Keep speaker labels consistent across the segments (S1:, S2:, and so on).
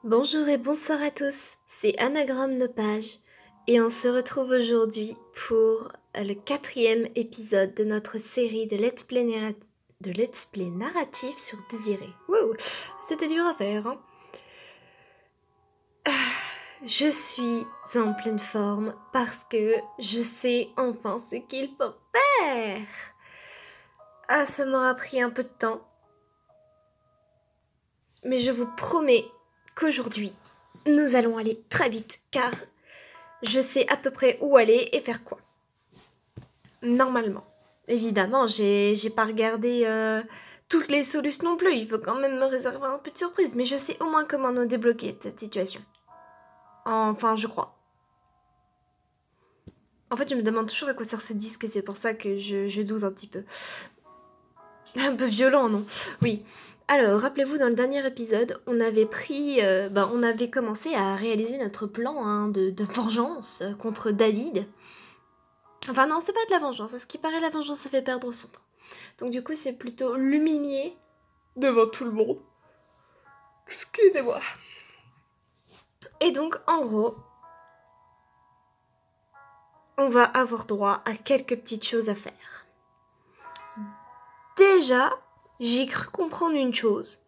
S1: Bonjour et bonsoir à tous, c'est Anagramme Nopage et on se retrouve aujourd'hui pour le 4e épisode de notre série de Let's Play, narratif sur Désiré. Wouh, c'était dur à faire, hein. Je suis en pleine forme parce que je sais enfin ce qu'il faut faire. Ah, ça m'aura pris un peu de temps, mais je vous promets qu'aujourd'hui, nous allons aller très vite car je sais à peu près où aller et faire quoi. Normalement. Évidemment, j'ai pas regardé toutes les solutions non plus. Il faut quand même me réserver un peu de surprise. Mais je sais au moins comment nous débloquer de cette situation. Enfin, je crois. En fait, je me demande toujours à quoi sert ce disque. C'est pour ça que je doute un petit peu. Un peu violent, non? Oui. Alors, rappelez-vous, dans le dernier épisode, on avait on avait commencé à réaliser notre plan de vengeance contre David. Enfin non, c'est pas de la vengeance. À ce qui paraît, la vengeance, ça fait perdre son temps. Donc du coup, c'est plutôt l'humilier devant tout le monde. Excusez-moi. Et donc, en gros, on va avoir droit à quelques petites choses à faire. Déjà, j'ai cru comprendre une chose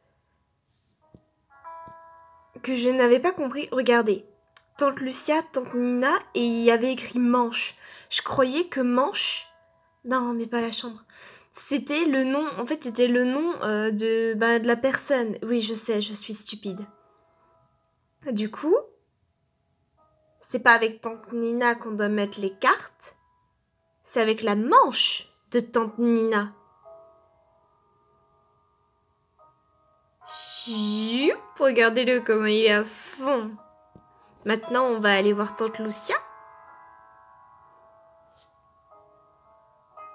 S1: que je n'avais pas compris. Regardez, tante Lucia, tante Nina, et il y avait écrit manche. Je croyais que manche... Non, mais pas la chambre. C'était le nom, en fait, c'était le nom de la personne. Oui, je sais, je suis stupide. Du coup, c'est pas avec tante Nina qu'on doit mettre les cartes, c'est avec la manche de tante Nina. Choup, regardez-le comment il est à fond. Maintenant, on va aller voir tante Lucia.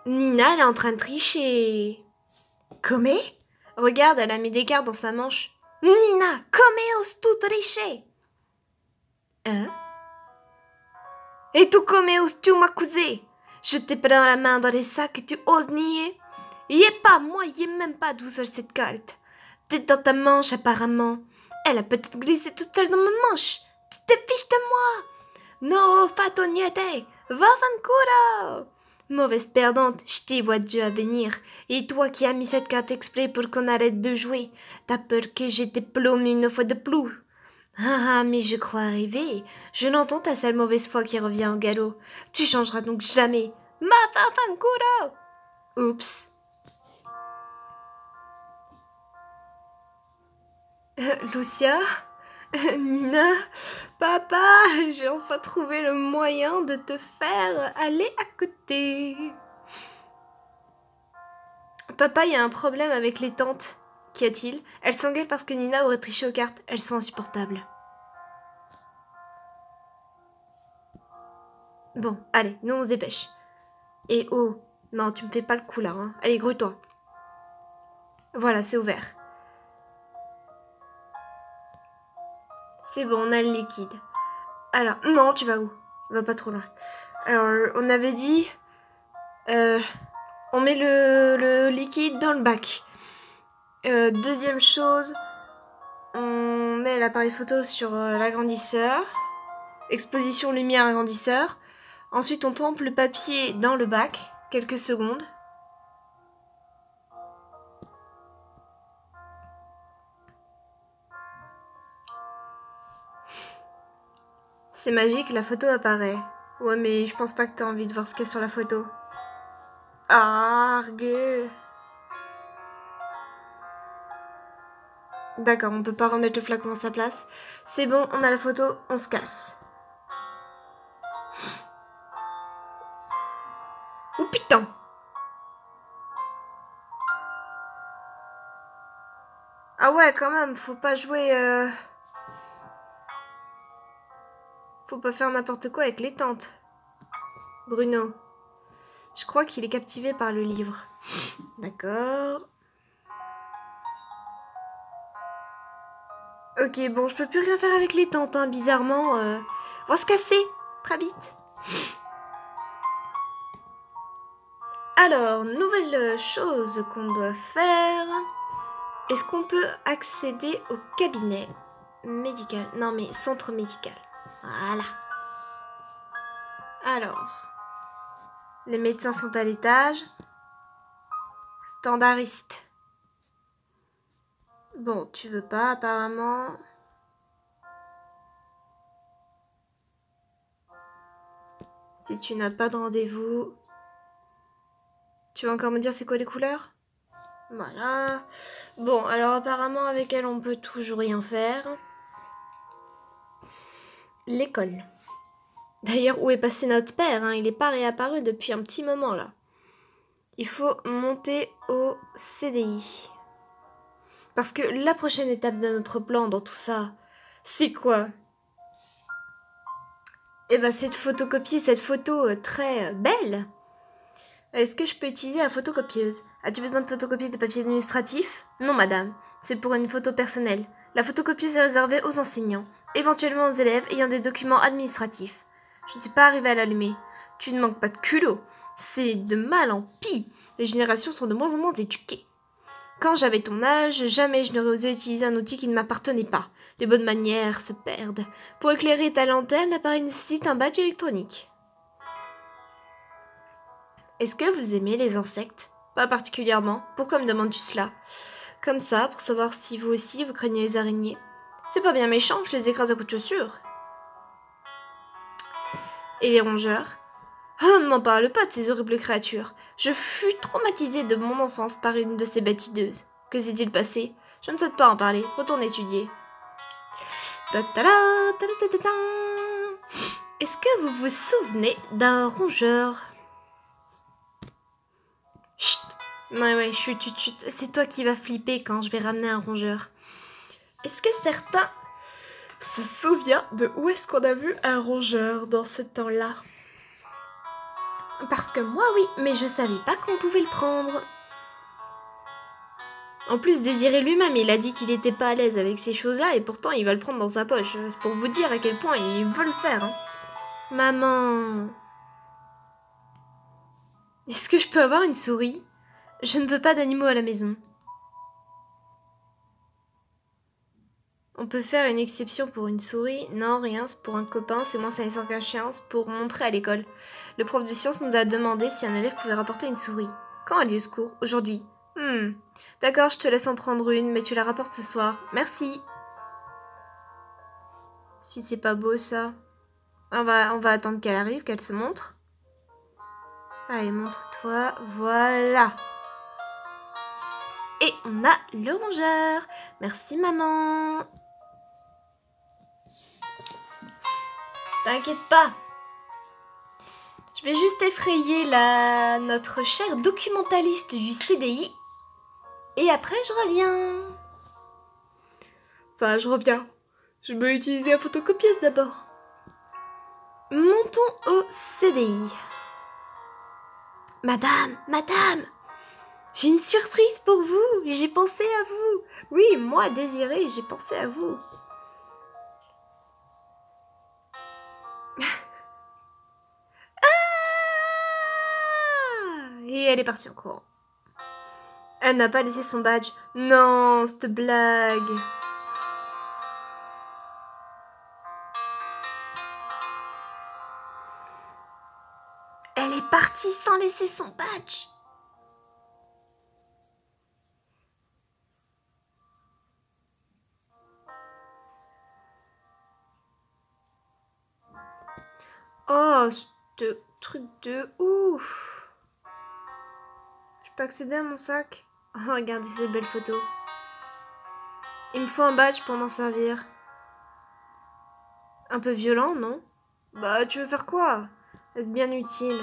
S1: Nina, elle est en train de tricher. Comment? Regarde, elle a mis des cartes dans sa manche. Nina, comment oses-tu tricher? Hein? Et tu comment oses-tu m'accuser? Je te prends la main dans les sacs et tu oses nier? Y est pas, moi, y est même pas d'où sort cette carte. T'es dans ta manche apparemment. Elle a peut-être glissé toute seule dans ma manche. Tu te fiches de moi? No, fato niente. Va fanculo. Mauvaise perdante, je t'y vois Dieu à venir. Et toi qui as mis cette carte exprès pour qu'on arrête de jouer, t'as peur que je te plombe une fois de plus. Ah, mais je crois arriver. Je n'entends ta sale mauvaise foi qui revient au galop. Tu changeras donc jamais. Ma fanculo. Oups. Lucia? Nina? Papa, j'ai enfin trouvé le moyen de te faire aller à côté. Papa, il y a un problème avec les tantes. Qu'y a-t-il? Elles s'engueulent parce que Nina aurait triché aux cartes. Elles sont insupportables. Bon, allez, nous on se dépêche. Et oh, non, tu me fais pas le coup là, hein. Allez, grouille-toi. Voilà, c'est ouvert. C'est bon, on a le liquide. Alors, non, tu vas où? Va pas trop loin. Alors, on avait dit... on met le liquide dans le bac. Deuxième chose, on met l'appareil photo sur l'agrandisseur. Exposition lumière agrandisseur. Ensuite, on trempe le papier dans le bac, quelques secondes. C'est magique, la photo apparaît. Ouais, mais je pense pas que t'as envie de voir ce qu'il y a sur la photo. Argue. D'accord, on peut pas remettre le flacon à sa place. C'est bon, on a la photo, on se casse. Oh putain! Ah ouais, quand même, faut pas jouer... Faut pas faire n'importe quoi avec les tantes. Bruno. Je crois qu'il est captivé par le livre. D'accord. Ok, bon, je peux plus rien faire avec les tantes, hein, bizarrement. On va se casser, très vite. Alors, nouvelle chose qu'on doit faire. Est-ce qu'on peut accéder au cabinet? médical. Non, mais centre médical. Voilà. Alors, les médecins sont à l'étage. Standardiste. Bon, tu veux pas apparemment. Si tu n'as pas de rendez-vous, tu vas encore me dire c'est quoi les couleurs? Voilà. Bon, alors apparemment avec elle on peut toujours rien faire. L'école. D'ailleurs, où est passé notre père, hein? Il n'est pas réapparu depuis un petit moment là. Il faut monter au CDI. Parce que la prochaine étape de notre plan dans tout ça, c'est quoi? Eh ben, c'est de photocopier cette photo très belle. Est-ce que je peux utiliser la photocopieuse? As-tu besoin de photocopier des papiers administratifs? Non, madame. C'est pour une photo personnelle. La photocopieuse est réservée aux enseignants, éventuellement aux élèves ayant des documents administratifs. Je ne suis pas arrivée à l'allumer. Tu ne manques pas de culot. C'est de mal en pis. Les générations sont de moins en moins éduquées. Quand j'avais ton âge, jamais je n'aurais osé utiliser un outil qui ne m'appartenait pas. Les bonnes manières se perdent. Pour éclairer ta lanterne, l'appareil nécessite un badge électronique. Est-ce que vous aimez les insectes? Pas particulièrement. Pourquoi me demandes-tu cela? Comme ça, pour savoir si vous aussi vous craignez les araignées. C'est pas bien méchant, je les écrase à coups de chaussures. Et les rongeurs? Oh, ne m'en parle pas de ces horribles créatures. Je fus traumatisée de mon enfance par une de ces bêtes hideuses. Que s'est-il passé? Je ne souhaite pas en parler. Retourne étudier. Est-ce que vous vous souvenez d'un rongeur? Chut. Ouais, chut. C'est toi qui vas flipper quand je vais ramener un rongeur. Est-ce que certains se souviennent de où est-ce qu'on a vu un rongeur dans ce temps-là? Parce que moi, oui, mais je savais pas qu'on pouvait le prendre. En plus, Désiré lui-même, il a dit qu'il était pas à l'aise avec ces choses-là et pourtant il va le prendre dans sa poche. C'est pour vous dire à quel point il veut le faire. Hein. Maman... Est-ce que je peux avoir une souris? Je ne veux pas d'animaux à la maison. On peut faire une exception pour une souris? Non, rien, c'est pour un copain, c'est moins salissant qu'un chien, c'est pour montrer à l'école. Le prof de sciences nous a demandé si un élève pouvait rapporter une souris. Quand a lieu ce cours? Aujourd'hui. D'accord, je te laisse en prendre une, mais tu la rapportes ce soir. Merci. Si c'est pas beau ça. On va attendre qu'elle arrive, qu'elle se montre. Allez, montre-toi. Voilà. Et on a le rongeur. Merci maman. T'inquiète pas. Je vais juste effrayer notre chère documentaliste du CDI. Et après, je reviens. Enfin, je reviens. Je vais utiliser la photocopieuse d'abord. Montons au CDI. Madame, j'ai une surprise pour vous. J'ai pensé à vous. Oui, moi, Désiré, j'ai pensé à vous. Et elle est partie en courant. Elle n'a pas laissé son badge. Non, cette blague. Elle est partie sans laisser son badge. Oh, ce truc de ouf. Je peux accéder à mon sac? Oh, regardez ces belles photos. Il me faut un badge pour m'en servir. Un peu violent, non? Bah, tu veux faire quoi? Est-ce bien utile?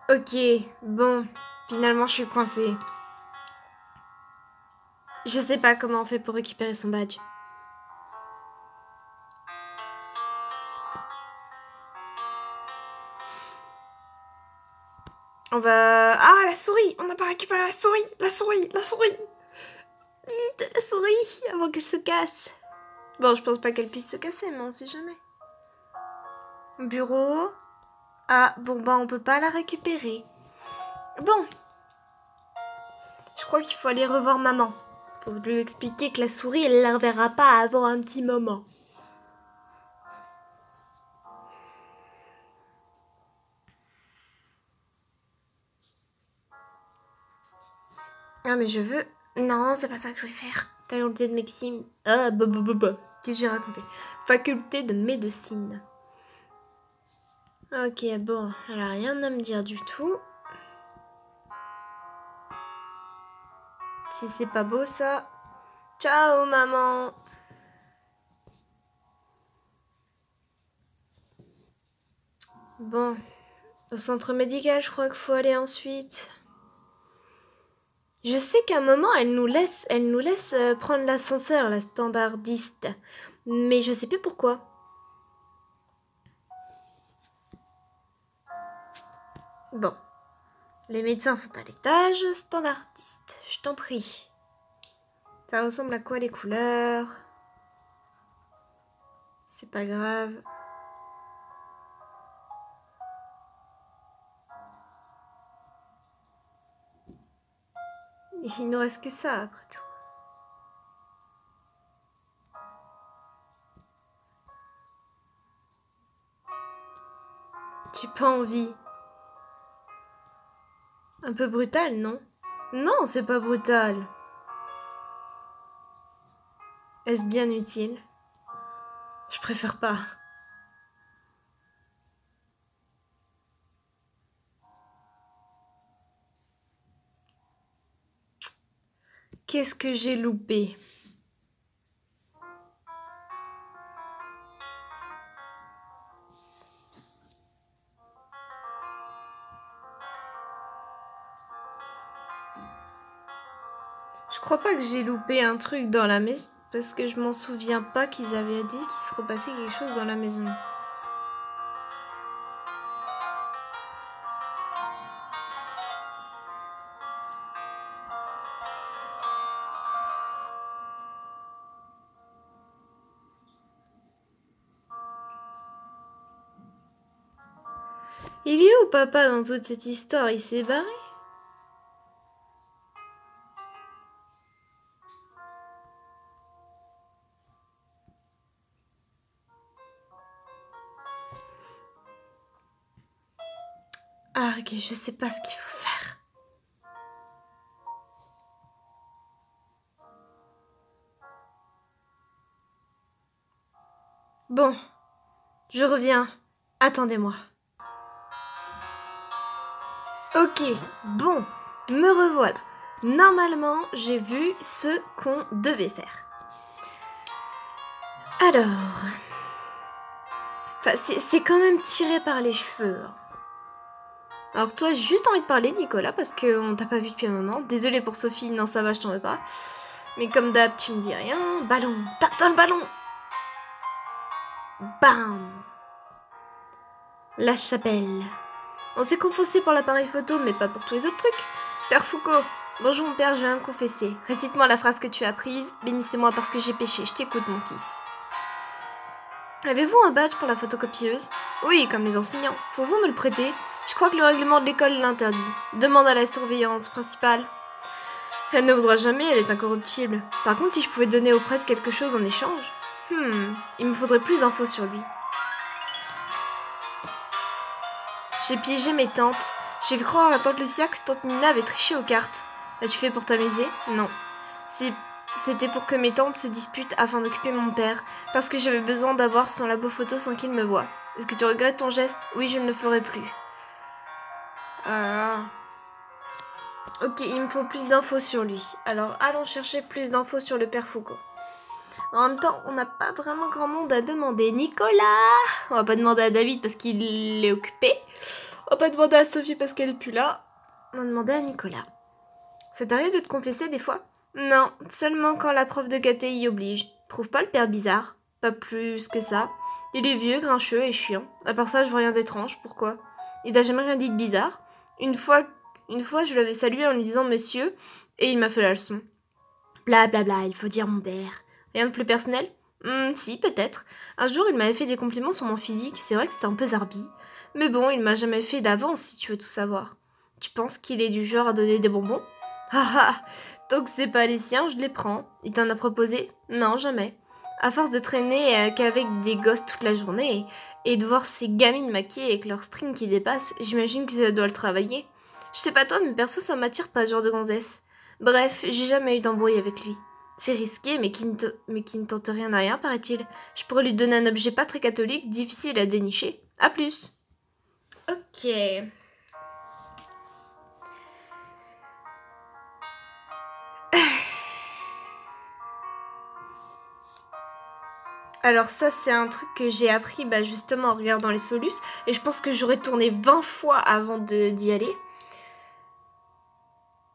S1: Ok, bon. Finalement, je suis coincée. Je sais pas comment on fait pour récupérer son badge. On va... Ah, la souris! On n'a pas récupéré la souris! La souris! Vite, la souris! Avant qu'elle se casse. Bon, je pense pas qu'elle puisse se casser, mais on sait jamais. Bureau. Ah, bon, bah, on peut pas la récupérer. Bon. Je crois qu'il faut aller revoir maman. Faut lui expliquer que la souris, elle la reverra pas avant un petit moment. Ah mais je veux... Non, c'est pas ça que je voulais faire. Faculté de médecine. Ah, Qu'est-ce que j'ai raconté? Faculté de médecine. Ok, bon, elle a rien à me dire du tout. Si c'est pas beau ça... Ciao maman. Bon, au centre médical, je crois qu'il faut aller ensuite. Je sais qu'à un moment, elle nous laisse prendre l'ascenseur, la standardiste. Mais je sais plus pourquoi. Bon. Les médecins sont à l'étage, standardiste, je t'en prie. Ça ressemble à quoi les couleurs? C'est pas grave. Il nous reste que ça après tout. J'ai pas envie. Un peu brutal, non? Non, c'est pas brutal. Est-ce bien utile? Je préfère pas. Qu'est-ce que j'ai loupé? Je crois pas que j'ai loupé un truc dans la maison, parce que je m'en souviens pas qu'ils avaient dit qu'il se repassait quelque chose dans la maison. Il est où papa dans toute cette histoire? Il s'est barré? Ah ok, je sais pas ce qu'il faut faire. Bon, je reviens. Attendez-moi. Ok, bon, me revoilà. Normalement, j'ai vu ce qu'on devait faire. Alors... Enfin, c'est quand même tiré par les cheveux. Alors toi, j'ai juste envie de parler, Nicolas, parce qu'on t'a pas vu depuis un moment. Désolée pour Sophie, non ça va, je t'en veux pas. Mais comme d'hab, tu me dis rien. Ballon, tape dans le ballon. Bam. La chapelle. On s'est confessé pour l'appareil photo, mais pas pour tous les autres trucs. Père Foucault. Bonjour mon père, je viens me confesser. Récite-moi la phrase que tu as apprise. Bénissez-moi parce que j'ai péché. Je t'écoute, mon fils. Avez-vous un badge pour la photocopieuse? Oui, comme les enseignants. Pouvez-vous me le prêter? Je crois que le règlement de l'école l'interdit. Demande à la surveillance principale. Elle ne voudra jamais, elle est incorruptible. Par contre, si je pouvais donner au prêtre quelque chose en échange... il me faudrait plus d'infos sur lui. J'ai piégé mes tantes. J'ai vu croire à tante Lucia que tante Nina avait triché aux cartes. L'as-tu fait pour t'amuser? Non. C'était pour que mes tantes se disputent afin d'occuper mon père, parce que j'avais besoin d'avoir son labo photo sans qu'il me voie. Est-ce que tu regrettes ton geste? Oui, je ne le ferai plus. Ok, il me faut plus d'infos sur lui. Alors, allons chercher plus d'infos sur le père Foucault. En même temps, on n'a pas vraiment grand monde à demander. Nicolas! On va pas demander à David parce qu'il est occupé. On va pas demander à Sophie parce qu'elle est plus là. On va demander à Nicolas. Ça t'arrive de te confesser des fois? Non, seulement quand la prof de caté y oblige. Trouve pas le père bizarre? Pas plus que ça. Il est vieux, grincheux et chiant. À part ça, je vois rien d'étrange. Pourquoi? Il t'a jamais rien dit de bizarre? Une fois, je l'avais salué en lui disant monsieur, et il m'a fait la leçon. Bla bla bla, il faut dire mon père. Rien de plus personnel? Si, peut-être. Un jour, il m'avait fait des compliments sur mon physique. C'est vrai que c'était un peu zarbi. Mais bon, il m'a jamais fait d'avance, si tu veux tout savoir. Tu penses qu'il est du genre à donner des bonbons? Ah ah, tant que c'est pas les siens, je les prends. Il t'en a proposé? Non, jamais. À force de traîner qu'avec des gosses toute la journée et de voir ces gamines maquillées avec leurs strings qui dépassent, j'imagine que ça doit le travailler. Je sais pas toi, mais perso, ça m'attire pas ce genre de gonzesse. Bref, j'ai jamais eu d'embrouille avec lui. C'est risqué, mais qui ne tente rien à rien, paraît-il. Je pourrais lui donner un objet pas très catholique, difficile à dénicher. À plus. Ok. Alors ça, c'est un truc que j'ai appris justement en regardant les Solus. Et je pense que j'aurais tourné 20 fois avant d'y aller.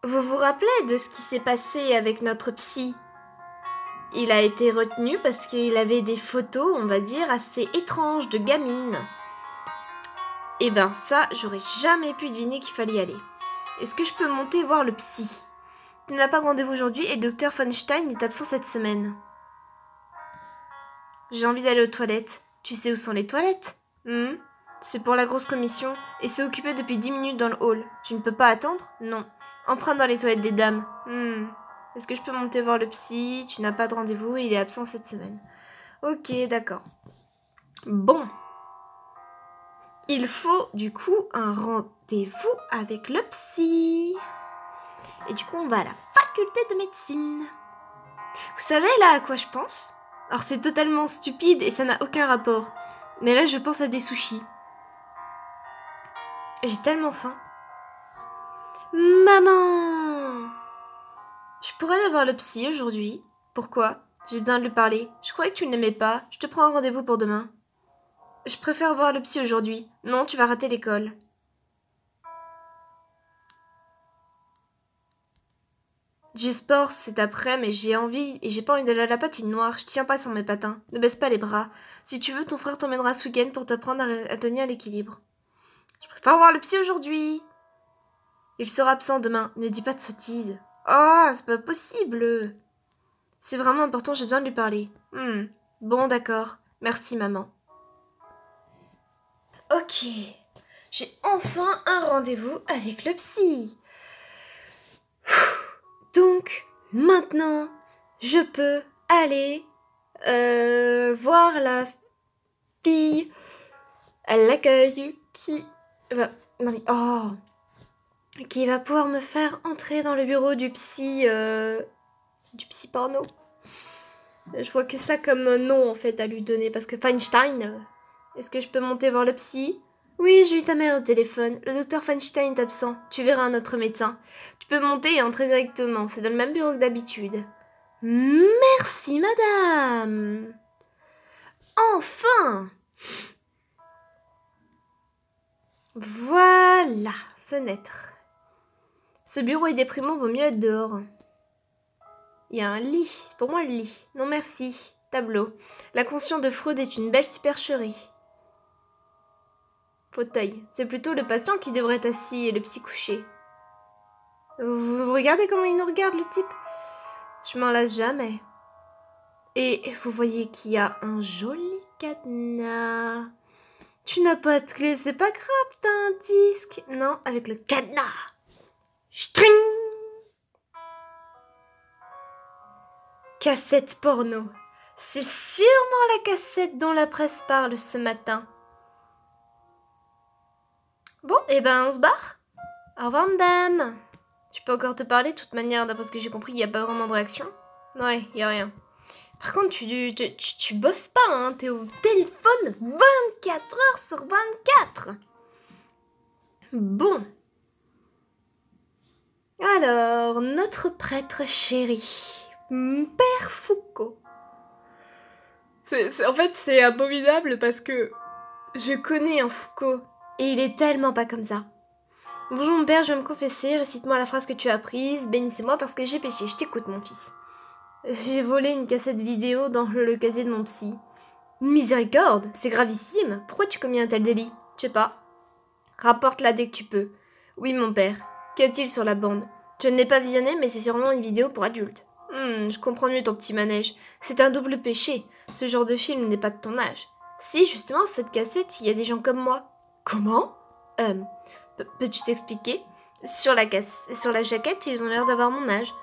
S1: Vous vous rappelez de ce qui s'est passé avec notre psy? Il a été retenu parce qu'il avait des photos, on va dire, assez étranges de gamines. Et ben ça, j'aurais jamais pu deviner qu'il fallait y aller. Est-ce que je peux monter voir le psy? Tu n'as pas de rendez-vous aujourd'hui et le docteur Feinstein est absent cette semaine. J'ai envie d'aller aux toilettes. Tu sais où sont les toilettes? C'est pour la grosse commission et c'est occupé depuis 10 minutes dans le hall. Tu ne peux pas attendre? Non. Emprunte dans les toilettes des dames. Est-ce que je peux monter voir le psy? Tu n'as pas de rendez-vous et il est absent cette semaine. Ok, d'accord. Bon. Il faut du coup un rendez-vous avec le psy. Et du coup, on va à la faculté de médecine. Vous savez là à quoi je pense? Alors c'est totalement stupide et ça n'a aucun rapport. Mais là, je pense à des sushis. J'ai tellement faim. Maman! Je pourrais aller voir le psy aujourd'hui. Pourquoi? J'ai besoin de lui parler. Je croyais que tu ne l'aimais pas. Je te prends un rendez-vous pour demain. Je préfère voir le psy aujourd'hui. Non, tu vas rater l'école. J'ai sport cet après, mais j'ai envie et j'ai pas envie d'aller à la patinoire. Je tiens pas sur mes patins. Ne baisse pas les bras. Si tu veux, ton frère t'emmènera ce week-end pour t'apprendre à tenir l'équilibre. Je préfère voir le psy aujourd'hui. Il sera absent demain. Ne dis pas de sottises. Oh, c'est pas possible. C'est vraiment important, j'ai besoin de lui parler. Bon, d'accord. Merci, maman. Ok. J'ai enfin un rendez-vous avec le psy. Donc, maintenant, je peux aller voir la fille à l'accueil qui va... Non mais... Oh, qui va pouvoir me faire entrer dans le bureau du psy porno. Je vois que ça comme nom en fait à lui donner parce que Feinstein. Est-ce que je peux monter voir le psy? Oui, j'ai eu ta mère au téléphone. Le docteur Feinstein est absent. Tu verras un autre médecin. Tu peux monter et entrer directement. C'est dans le même bureau que d'habitude. Merci, madame. Enfin. Voilà, fenêtre. Ce bureau est déprimant, vaut mieux être dehors. Il y a un lit, c'est pour moi le lit. Non merci. Tableau. La conscience de Freud est une belle supercherie. Fauteuil. C'est plutôt le patient qui devrait être assis et le psy couché. Vous regardez comment il nous regarde, le type? Je m'en lasse jamais. Et vous voyez qu'il y a un joli cadenas. Tu n'as pas de clé, c'est pas grave, t'as un disque. Non, avec le cadenas. String. Cassette porno. C'est sûrement la cassette dont la presse parle ce matin. Bon, et ben on se barre. Au revoir, madame. Je peux encore te parler, de toute manière, d'après ce que j'ai compris, il n'y a pas vraiment de réaction. Ouais, il n'y a rien. Par contre, tu bosses pas, hein. T'es au téléphone 24 heures sur 24. Bon. Alors, notre prêtre chéri, Père Foucault. En fait, c'est abominable parce que je connais un Foucault et il est tellement pas comme ça. Bonjour mon père, je vais me confesser, récite-moi la phrase que tu as apprise, bénissez-moi parce que j'ai péché, je t'écoute mon fils. J'ai volé une cassette vidéo dans le casier de mon psy. Miséricorde, c'est gravissime, pourquoi tu commis un tel délit? Je sais pas. Rapporte-la dès que tu peux. Oui mon père, qu'y a-t-il sur la bande? Je ne l'ai pas visionné mais c'est sûrement une vidéo pour adultes. Je comprends mieux ton petit manège. C'est un double péché. Ce genre de film n'est pas de ton âge. Si, justement, cette cassette, il y a des gens comme moi. Comment? Peux-tu t'expliquer? Sur la jaquette, ils ont l'air d'avoir mon âge.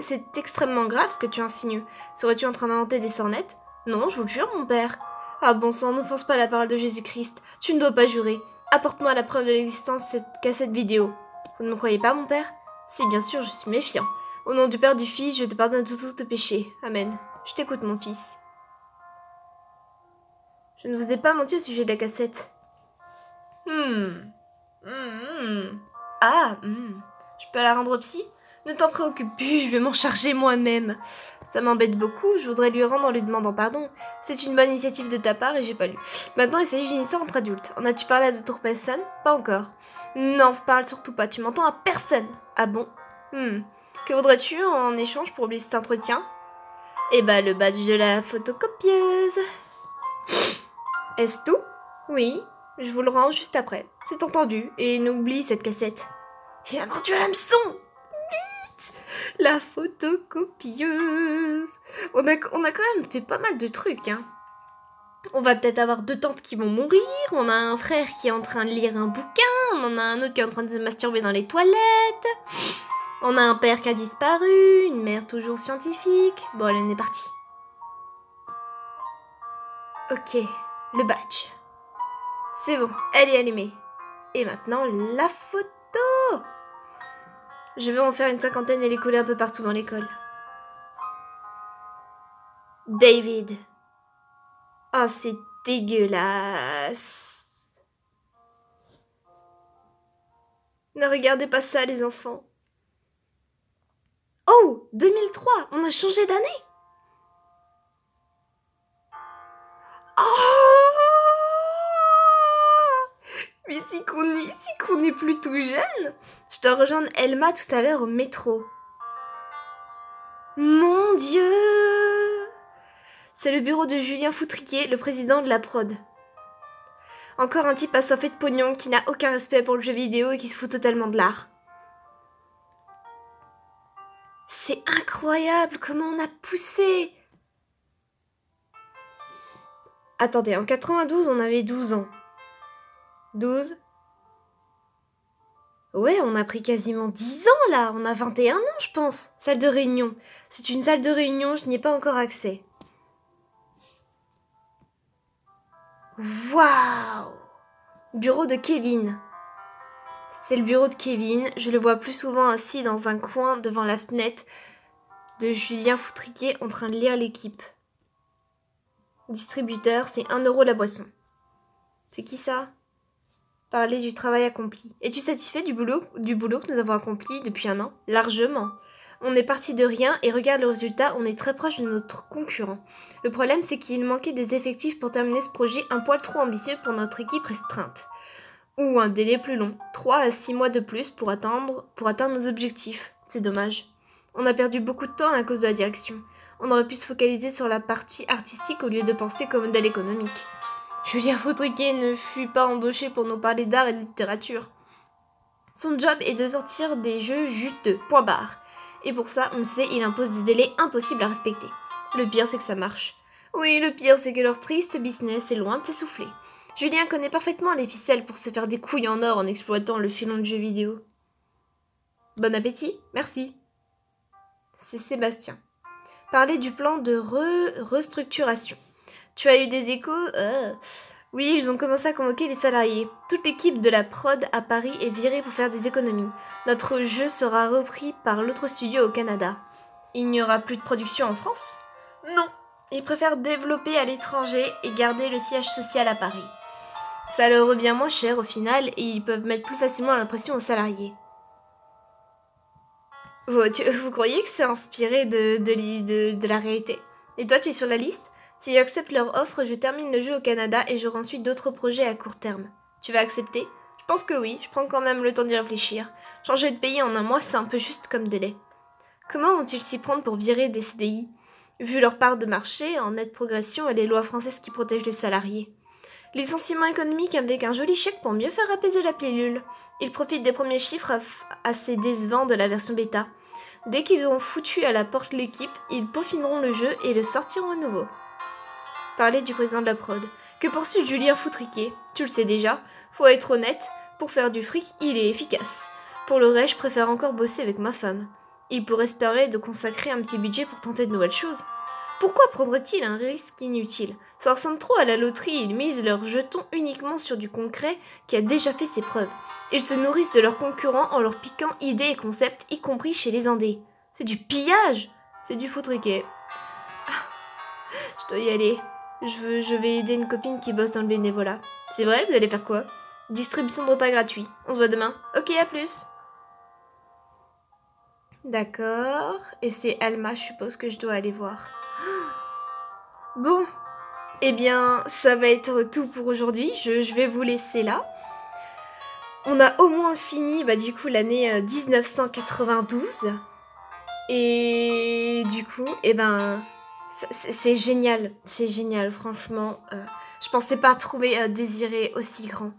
S1: C'est extrêmement grave ce que tu insinues. Serais-tu en train d'inventer des sornettes? Non, je vous le jure, mon père. Ah bon sang, n'offense pas la parole de Jésus-Christ. Tu ne dois pas jurer. Apporte-moi la preuve de l'existence de cette cassette vidéo. Vous ne me croyez pas, mon père? Si, bien sûr, je suis méfiant. Au nom du Père, du Fils, je te pardonne tous tes péchés. Amen. Je t'écoute, mon fils. Je ne vous ai pas menti au sujet de la cassette. Je peux la rendre au psy? Ne t'en préoccupe plus, je vais m'en charger moi-même. Ça m'embête beaucoup, je voudrais lui rendre en lui demandant pardon. C'est une bonne initiative de ta part et j'ai pas lu. Maintenant, il s'agit d'une histoire entre adultes. En as-tu parlé à d'autres personnes? Pas encore. Non, parle surtout pas, tu m'entends à personne. Ah bon? Que voudrais-tu en échange pour oublier cet entretien? Eh bah, le badge de la photocopieuse. Est-ce tout? Oui, je vous le rends juste après. C'est entendu, et n'oublie cette cassette. Il a mordu à l'hameçon! Vite! La photocopieuse! On a quand même fait pas mal de trucs, hein. On va peut-être avoir 2 tantes qui vont mourir, on a un frère qui est en train de lire un bouquin, on en a un autre qui est en train de se masturber dans les toilettes, on a un père qui a disparu, une mère toujours scientifique. Bon, allez, on est parti. Ok, le badge. C'est bon, elle est allumée. Et maintenant, la photo! Je vais en faire une 50aine et les coller un peu partout dans l'école. David. Oh, c'est dégueulasse. Ne regardez pas ça, les enfants. Oh, 2003, on a changé d'année. Oh, mais si qu'on est plutôt jeune. Je dois rejoindre Elma tout à l'heure au métro. Mon Dieu! C'est le bureau de Julien Foutriquet, le président de la prod. Encore un type assoiffé de pognon qui n'a aucun respect pour le jeu vidéo et qui se fout totalement de l'art. C'est incroyable comment on a poussé! Attendez, en 92, on avait 12 ans. 12? Ouais, on a pris quasiment 10 ans là, on a 21 ans je pense. Salle de réunion. C'est une salle de réunion, je n'y ai pas encore accès. Waouh! Bureau de Kevin. C'est le bureau de Kevin, je le vois plus souvent assis dans un coin devant la fenêtre de Julien Foutriquet en train de lire l'équipe. Distributeur, c'est 1 € la boisson. C'est qui ça? Parler du travail accompli. Es-tu satisfait du boulot que nous avons accompli depuis 1 an? Largement. On est parti de rien et regarde le résultat, on est très proche de notre concurrent. Le problème, c'est qu'il manquait des effectifs pour terminer ce projet un poil trop ambitieux pour notre équipe restreinte. Ou un délai plus long, 3 à 6 mois de plus pour atteindre nos objectifs. C'est dommage. On a perdu beaucoup de temps à cause de la direction. On aurait pu se focaliser sur la partie artistique au lieu de penser comme modèle économique. Julien Foutriquet ne fut pas embauché pour nous parler d'art et de littérature. Son job est de sortir des jeux juteux, point barre. Et pour ça, on le sait, il impose des délais impossibles à respecter. Le pire, c'est que ça marche. Oui, le pire, c'est que leur triste business est loin de s'essouffler. Julien connaît parfaitement les ficelles pour se faire des couilles en or en exploitant le filon de jeux vidéo. Bon appétit, merci. C'est Sébastien. Parler du plan de restructuration. Tu as eu des échos? Oui, ils ont commencé à convoquer les salariés. Toute l'équipe de la prod à Paris est virée pour faire des économies. Notre jeu sera repris par l'autre studio au Canada. Il n'y aura plus de production en France? Non. Ils préfèrent développer à l'étranger et garder le siège social à Paris. Ça leur revient moins cher au final et ils peuvent mettre plus facilement l'impression aux salariés. Vous croyez que c'est inspiré de la réalité? Et toi, tu es sur la liste? Si j'accepte leur offre, je termine le jeu au Canada et j'aurai ensuite d'autres projets à court terme. Tu vas accepter? Je pense que oui, je prends quand même le temps d'y réfléchir. Changer de pays en 1 mois, c'est un peu juste comme délai. Comment vont-ils s'y prendre pour virer des CDI? Vu leur part de marché, en nette progression et les lois françaises qui protègent les salariés. Licenciement économique avec un joli chèque pour mieux faire apaiser la pilule. Ils profitent des premiers chiffres assez décevants de la version bêta. Dès qu'ils auront foutu à la porte l'équipe, ils peaufineront le jeu et le sortiront à nouveau. Parler du président de la prod. Que poursuit Julien Foutriquet? Tu le sais déjà. Faut être honnête. Pour faire du fric, il est efficace. Pour le reste, je préfère encore bosser avec ma femme. Il pourrait espérer de consacrer un petit budget pour tenter de nouvelles choses. Pourquoi prendrait-il un risque inutile? Ça ressemble trop à la loterie, ils misent leurs jetons uniquement sur du concret qui a déjà fait ses preuves. Ils se nourrissent de leurs concurrents en leur piquant idées et concepts, y compris chez les indés. C'est du pillage! C'est du faux triquet. Ah, je dois y aller. Je vais aider une copine qui bosse dans le bénévolat. C'est vrai, vous allez faire quoi? Distribution de repas gratuits. On se voit demain. Ok, à plus. D'accord. Et c'est Alma, je suppose, que je dois aller voir. Bon. Eh bien, ça va être tout pour aujourd'hui. Je vais vous laisser là. On a au moins fini, du coup, l'année 1992. Et du coup, c'est génial. C'est génial, franchement. Je pensais pas trouver Désiré aussi grand.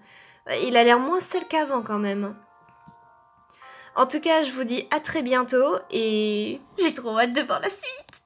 S1: Il a l'air moins seul qu'avant, quand même. En tout cas, je vous dis à très bientôt et j'ai trop hâte de voir la suite.